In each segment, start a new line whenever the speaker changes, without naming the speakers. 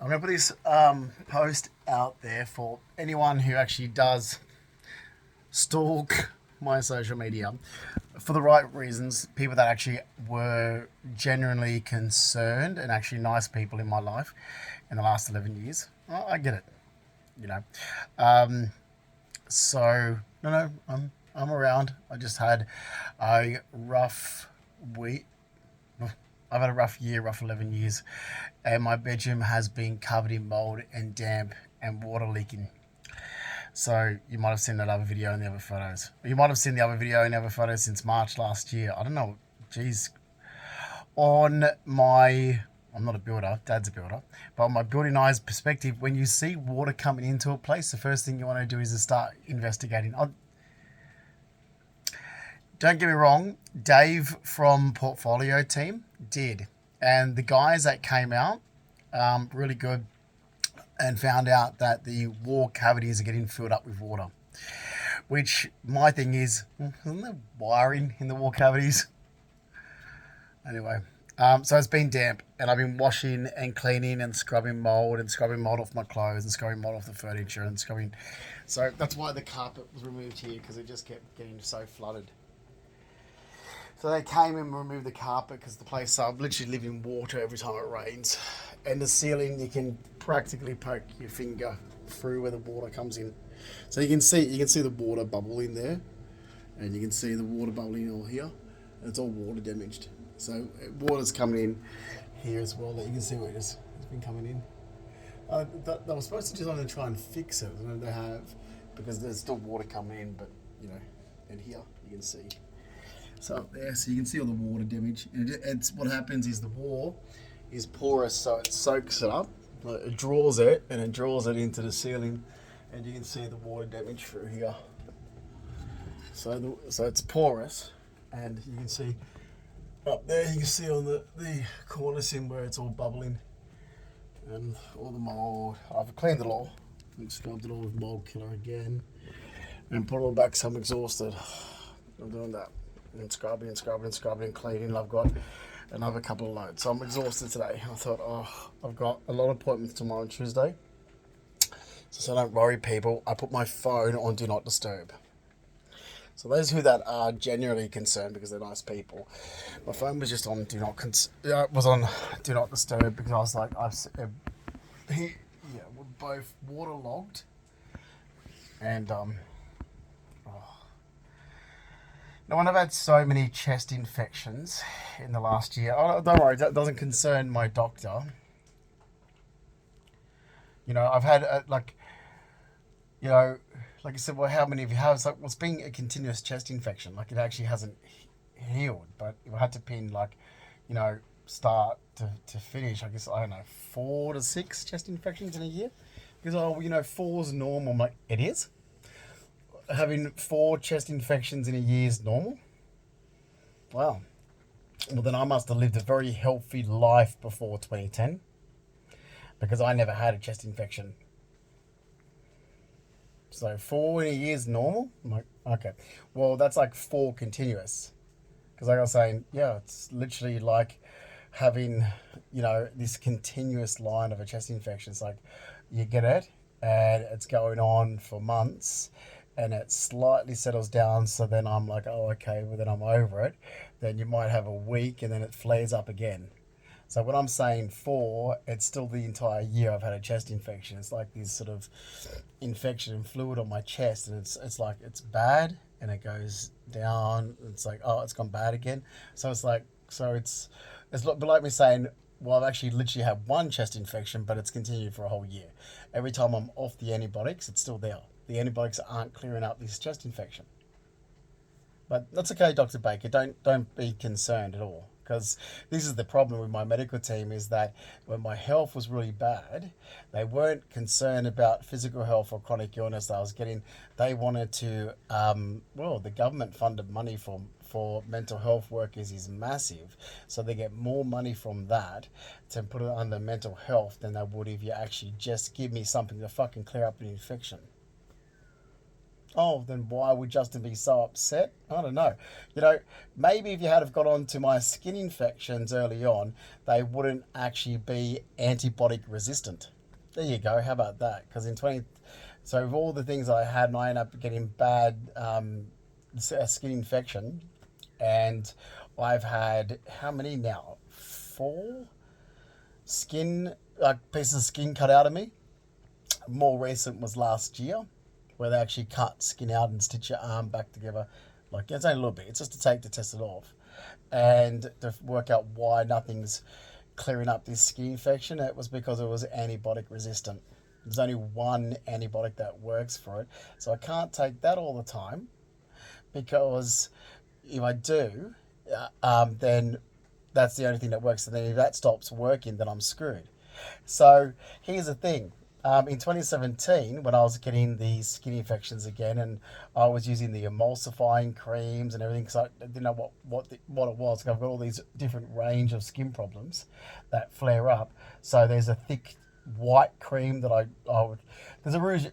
I'm going to put this post out there for anyone who actually does stalk my social media for the right reasons. People that actually were genuinely concerned and actually nice people in my life in the last 11 years. Well, I get it, you know. Um, so, no, I'm around. I just had a rough week. I've had a rough year, rough 11 years, and my bedroom has been covered in mold and damp and water leaking. So you might have seen that other video and the other photos. You might have seen the other video and the other photos since March last year. I don't know. Geez. On my, I'm not a builder, Dad's a builder, but on my building eyes perspective, when you see water coming into a place, the first thing you want to do is to start investigating. Don't get me wrong, Dave from Portfolio Team did. And the guys that came out, really good, and found out that the wall cavities are getting filled up with water. Which my thing is, isn't there wiring in the wall cavities? Anyway, so it's been damp, and I've been washing and cleaning and scrubbing mold off my clothes and scrubbing mold off the furniture and scrubbing. So that's why the carpet was removed here because it just kept getting so flooded. So they came and removed the carpet because the place I literally live in water every time it rains, and the ceiling you can practically poke your finger through where the water comes in. So you can see the water bubble in there, and you can see the water bubbling all here. And it's all water damaged. So water's coming in here as well. That you can see where it's been coming in. They were supposed to do something to try and fix it. I don't know if they have, because there's still water coming in, but and here you can see. So up there, so you can see all the water damage. And it's what happens is the wall is porous, so it soaks it up, it draws it, and it draws it into the ceiling, and you can see the water damage through here. So it's porous, and you can see up there. You can see on the corner sim where it's all bubbling, and all the mold. I've cleaned it all, and scrubbed it all with mold killer again, and put it all back. So I'm exhausted. I'm doing that. And scrubbing and cleaning. I've got another couple of loads. So I'm exhausted today. I thought, I've got a lot of appointments tomorrow and Tuesday. So don't worry, people. I put my phone on Do Not Disturb. So those who that are genuinely concerned because they're nice people, my phone was just on was on Do Not Disturb because I was like, we're both waterlogged and no one have had so many chest infections in the last year. Oh, don't worry, that doesn't concern my doctor. I've had like I said, well, how many of you have? It's like, well, it's been a continuous chest infection. Like it actually hasn't healed, but if I had to pin start to finish, I guess, I don't know, 4 to 6 chest infections in a year. Because, four's normal. I'm like, it is? Having 4 chest infections in a year is normal? Wow. Well, then I must have lived a very healthy life before 2010 because I never had a chest infection. So 4 in a year is normal? I'm like, okay. Well, that's like 4 continuous. Because like I was saying, yeah, it's literally like having, this continuous line of a chest infection. It's like you get it and it's going on for months and it slightly settles down. So then I'm like, oh, okay, well, then I'm over it. Then you might have a week and then it flares up again. So when I'm saying 4, it's still the entire year I've had a chest infection. It's like this sort of infection and fluid on my chest, and it's like it's bad, and it goes down. It's like, oh, it's gone bad again. So it's like me saying, well, I've actually literally had 1 chest infection, but it's continued for a whole year. Every time I'm off the antibiotics, it's still there. The antibiotics aren't clearing up this chest infection. But that's okay, Dr. Baker. Don't be concerned at all. Because this is the problem with my medical team is that when my health was really bad, they weren't concerned about physical health or chronic illness that I was getting. They wanted to, the government funded money for mental health workers is massive. So they get more money from that to put it under mental health than they would if you actually just give me something to fucking clear up an infection. Oh, then why would Justin be so upset? I don't know. You know, maybe if you had have got on to my skin infections early on, they wouldn't actually be antibiotic resistant. There you go. How about that? Because in 20, so with all the things I had, and I ended up getting bad skin infection, and I've had how many now? Four skin like pieces of skin cut out of me. More recent was last year, where they actually cut skin out and stitch your arm back together. Like it's only a little bit. It's just to take to test it off, and to work out why nothing's clearing up this skin infection. It was because it was antibiotic resistant. There's only one antibiotic that works for it, so I can't take that all the time because if I do, then that's the only thing that works. And then if that stops working, then I'm screwed. So here's the thing. In 2017, when I was getting the skin infections again, and I was using the emulsifying creams and everything, because I didn't know what it was. Cause I've got all these different range of skin problems that flare up. So there's a thick white cream that I would. There's a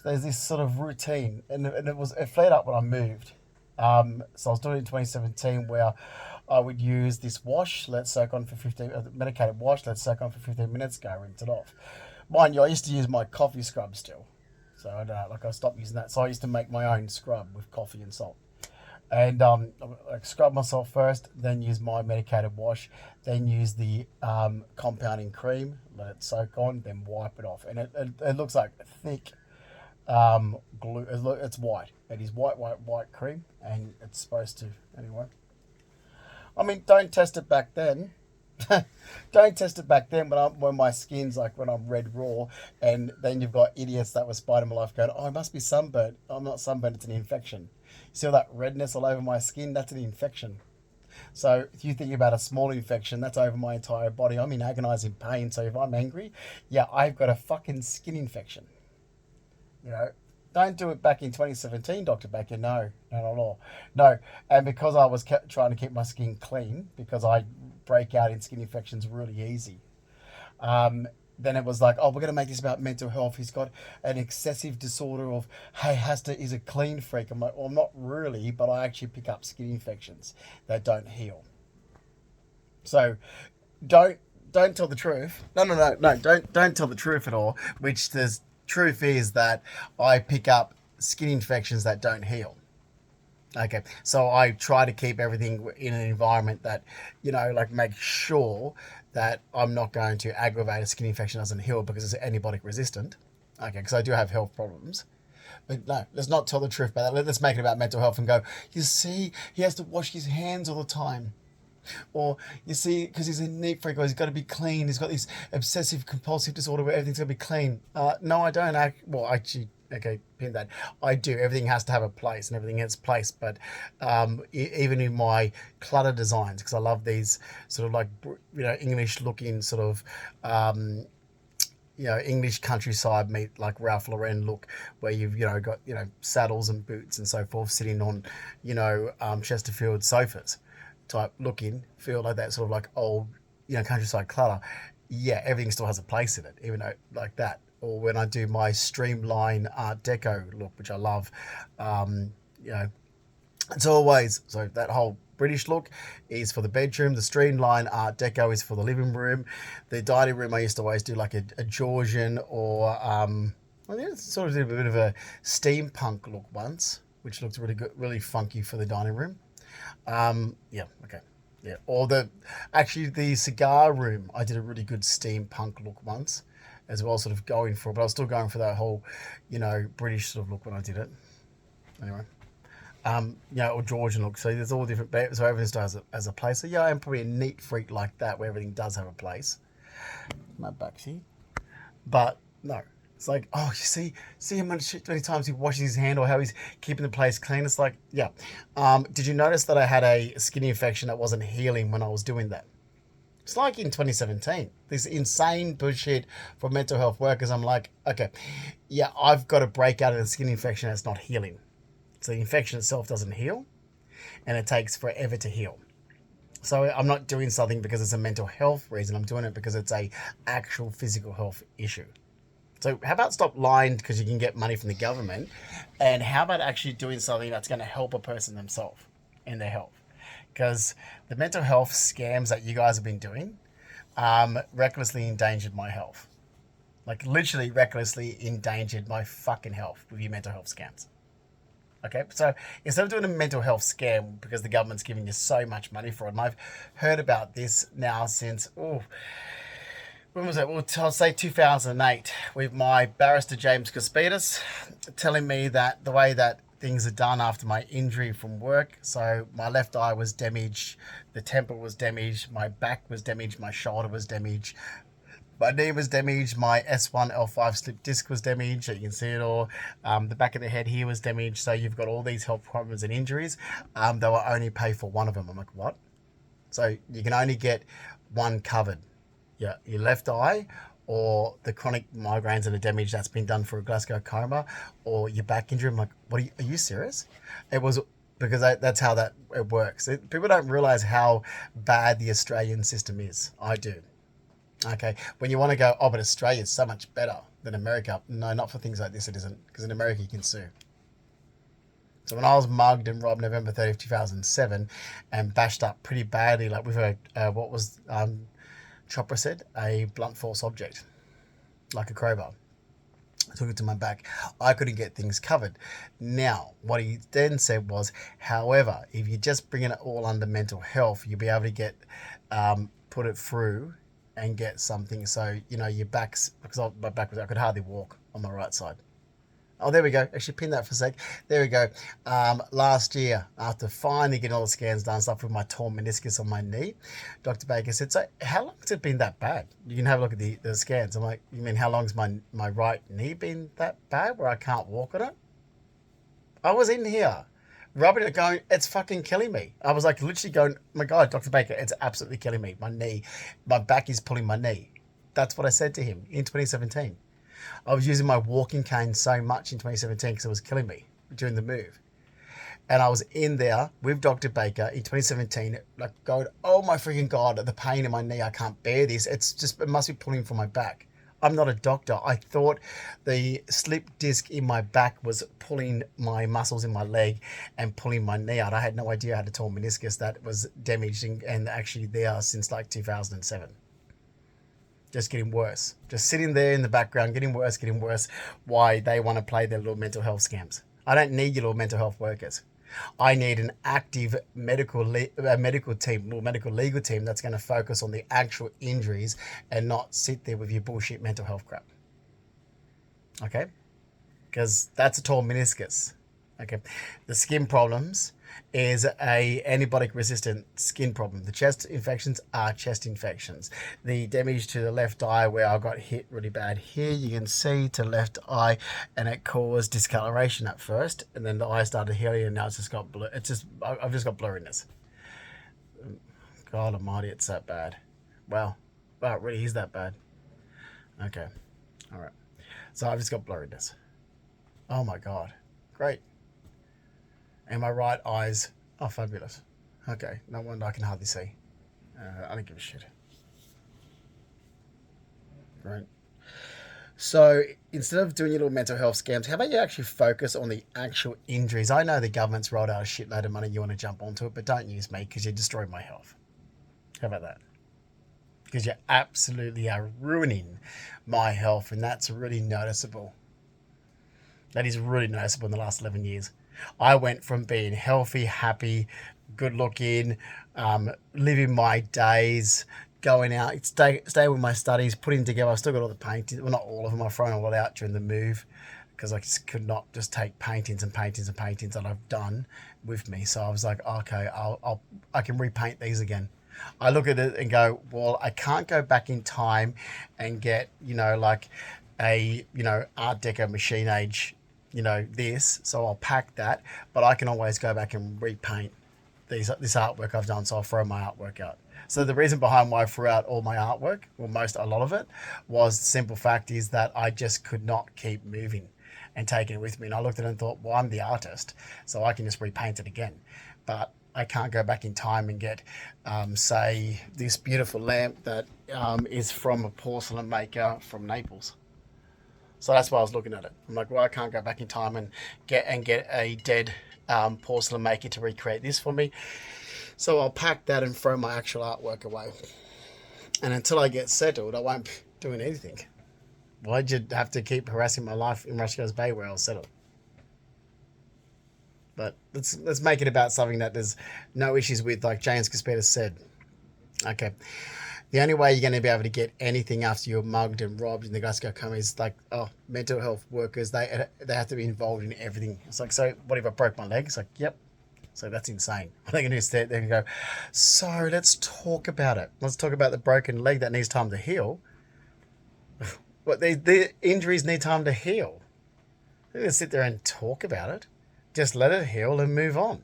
there's this sort of routine, and it flared up when I moved. So I was doing it in 2017 where I would use this wash, let soak on for 15, medicated wash, let soak on for 15 minutes, go rinse it off. Mind you, I used to use my coffee scrub still. So I don't know, like I stopped using that. So I used to make my own scrub with coffee and salt. And I scrub myself first, then use my medicated wash, then use the compounding cream, let it soak on, then wipe it off. And it looks like thick glue. It's white. It is white cream, and it's supposed to, anyway. I mean, don't test it back then. Don't test it back then when my skin's like when I'm red raw, and then you've got idiots that were Spider My Life going, oh, I must be sunburnt. I'm not sunburnt, it's an infection. You see all that redness all over my skin? That's an infection. So if you think about a small infection, that's over my entire body. I'm in agonizing pain. So if I'm angry, yeah, I've got a fucking skin infection. You know, don't do it back in 2017, Dr. Baker. No, not at all. No, and because I was trying to keep my skin clean, because I break out in skin infections really easy, then it was like, oh, we're going to make this about mental health. He's got an excessive disorder of, hey, he's a clean freak. I'm like, well, I'm not really, but I actually pick up skin infections that don't heal. So don't tell the truth. No. Don't tell the truth at all. Which there's truth is that I pick up skin infections that don't heal. Okay, so I try to keep everything in an environment that, like make sure that I'm not going to aggravate a skin infection that doesn't heal because it's antibiotic resistant. Okay, because I do have health problems. But no, let's not tell the truth about that. Let's make it about mental health and go, you see, he has to wash his hands all the time. Or you see, because he's a neat freak, or he's got to be clean. He's got this obsessive compulsive disorder where everything's got to be clean. No, I don't. Actually, okay, pin that. I do. Everything has to have a place, and everything has a place. But even in my clutter designs, because I love these sort of like English looking sort of. English countryside meet like Ralph Lauren look, where you've got saddles and boots and so forth sitting on Chesterfield sofas type looking, feel like that sort of like old countryside clutter. Yeah, everything still has a place in it, even though like that. Or when I do my streamline Art Deco look, which I love, it's always so that whole British look is for the bedroom. The streamline Art Deco is for the living room. The dining room I used to always do like a Georgian or sort of did a bit of a steampunk look once, which looked really good, really funky for the dining room. Okay. Yeah. Or the cigar room, I did a really good steampunk look once as well, sort of going for, but I was still going for that whole, British sort of look when I did it. Anyway. Or Georgian look. So there's all different, so everything still has a place. So yeah, I'm probably a neat freak like that, where everything does have a place. My backsy. But no. It's like, oh, you see how many times he washes his hand or how he's keeping the place clean. It's like, yeah. Did you notice that I had a skin infection that wasn't healing when I was doing that? It's like in 2017, this insane bullshit for mental health workers. I'm like, okay, yeah, I've got to break out of the skin infection that's not healing. So the infection itself doesn't heal, and it takes forever to heal. So I'm not doing something because it's a mental health reason. I'm doing it because it's a actual physical health issue. So how about stop lying because you can get money from the government, and how about actually doing something that's going to help a person themselves in their health? Because the mental health scams that you guys have been doing recklessly endangered my health. Like literally recklessly endangered my fucking health with your mental health scams. Okay, so instead of doing a mental health scam because the government's giving you so much money for it, and I've heard about this now since, when was it? Well, I'll say 2008, with my barrister James Cospidas telling me that the way that things are done after my injury from work. So my left eye was damaged, the temple was damaged, my back was damaged, my shoulder was damaged, my knee was damaged, my S1 L5 slip disc was damaged. You can see it all. The back of the head here was damaged. So you've got all these health problems and injuries. They will only pay for one of them. I'm like, what? So you can only get one covered. Yeah, your left eye, or the chronic migraines and the damage that's been done for a glaucoma, or your back injury. I'm like, what are you serious? It was because that's how it works. People don't realize how bad the Australian system is. I do. Okay, when you want to go, oh, but Australia's so much better than America. No, not for things like this, it isn't. Because in America, you can sue. So when I was mugged and robbed November 30th, 2007, and bashed up pretty badly, like with what was Chopper said, a blunt force object, like a crowbar. I took it to my back. I couldn't get things covered. Now, what he then said was, however, if you just bring it all under mental health, you'll be able to get, put it through and get something. So, your back's, because my back was, I could hardly walk on my right side. Oh, there we go. Actually, pin that for a sec. There we go. Last year, after finally getting all the scans done, stuff with my torn meniscus on my knee, Dr. Baker said, so how long has it been that bad? You can have a look at the scans. I'm like, you mean how long's my right knee been that bad where I can't walk on it? I was in here rubbing it going, it's fucking killing me. I was like literally going, oh my God, Dr. Baker, it's absolutely killing me. My knee, my back is pulling my knee. That's what I said to him in 2017. I was using my walking cane so much in 2017 because it was killing me during the move. And I was in there with Dr. Baker in 2017, like going, oh my freaking God, the pain in my knee, I can't bear this. It must be pulling from my back. I'm not a doctor. I thought the slip disc in my back was pulling my muscles in my leg and pulling my knee out. I had no idea I had a torn meniscus that was damaged and actually there since like 2007. Just getting worse. Just sitting there in the background, getting worse. Why they want to play their little mental health scams. I don't need your little mental health workers. I need an active medical team, or medical legal team that's going to focus on the actual injuries and not sit there with your bullshit mental health crap. Okay? Because that's a torn meniscus. Okay? The skin problems is a antibiotic resistant skin problem. The chest infections are chest infections. The damage to the left eye where I got hit really bad here, you can see to left eye, and it caused discoloration at first, and then the eye started healing, and now it's just got blur. I've just got blurriness. God almighty, it's that bad. Wow, it really is that bad. Okay, all right. So I've just got blurriness. Oh my God, great. And my right eye's, oh, fabulous. Okay, no wonder I can hardly see. I don't give a shit. Right. So instead of doing your little mental health scams, how about you actually focus on the actual injuries? I know the government's rolled out a shitload of money. You want to jump onto it, but don't use me because you destroy my health. How about that? Because you absolutely are ruining my health, and that's really noticeable. That is really noticeable in the last 11 years. I went from being healthy, happy, good looking, living my days, going out, stay with my studies, putting together. I've still got all the paintings. Well, not all of them. I've thrown a lot out during the move because I just could not just take paintings that I've done with me. So I was like, okay, I can repaint these again. I look at it and go, well, I can't go back in time and get, like a, Art Deco machine age, this, so I'll pack that, but I can always go back and repaint this artwork I've done, so I'll throw my artwork out. So the reason behind why I threw out all my artwork, or a lot of it, was the simple fact is that I just could not keep moving and taking it with me. And I looked at it and thought, well, I'm the artist, so I can just repaint it again. But I can't go back in time and get, say, this beautiful lamp that is from a porcelain maker from Naples. So that's why I was looking at it. I'm like, well, I can't go back in time and get a dead porcelain maker to recreate this for me. So I'll pack that and throw my actual artwork away. And until I get settled, I won't be doing anything. Why'd you have to keep harassing my life in Rushko's Bay where I'll settle? But let's make it about something that there's no issues with, like James Caspita said. Okay. The only way you're going to be able to get anything after you're mugged and robbed in the Glasgow Come is like, oh, mental health workers, they have to be involved in everything. It's like, so what if I broke my leg? It's like, yep. So that's insane. They're going to sit there and go, so let's talk about it. Let's talk about the broken leg that needs time to heal. What, the injuries need time to heal. They're going to sit there and talk about it. Just let it heal and move on.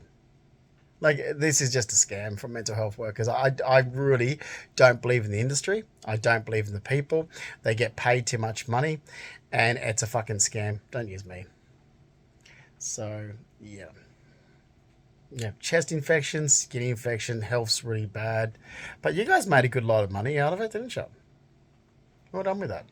Like, this is just a scam from mental health workers. I really don't believe in the industry. I don't believe in the people. They get paid too much money, and it's a fucking scam. Don't use me. So, yeah. Yeah, chest infection, skin infection, health's really bad. But you guys made a good lot of money out of it, didn't you? Well done with that.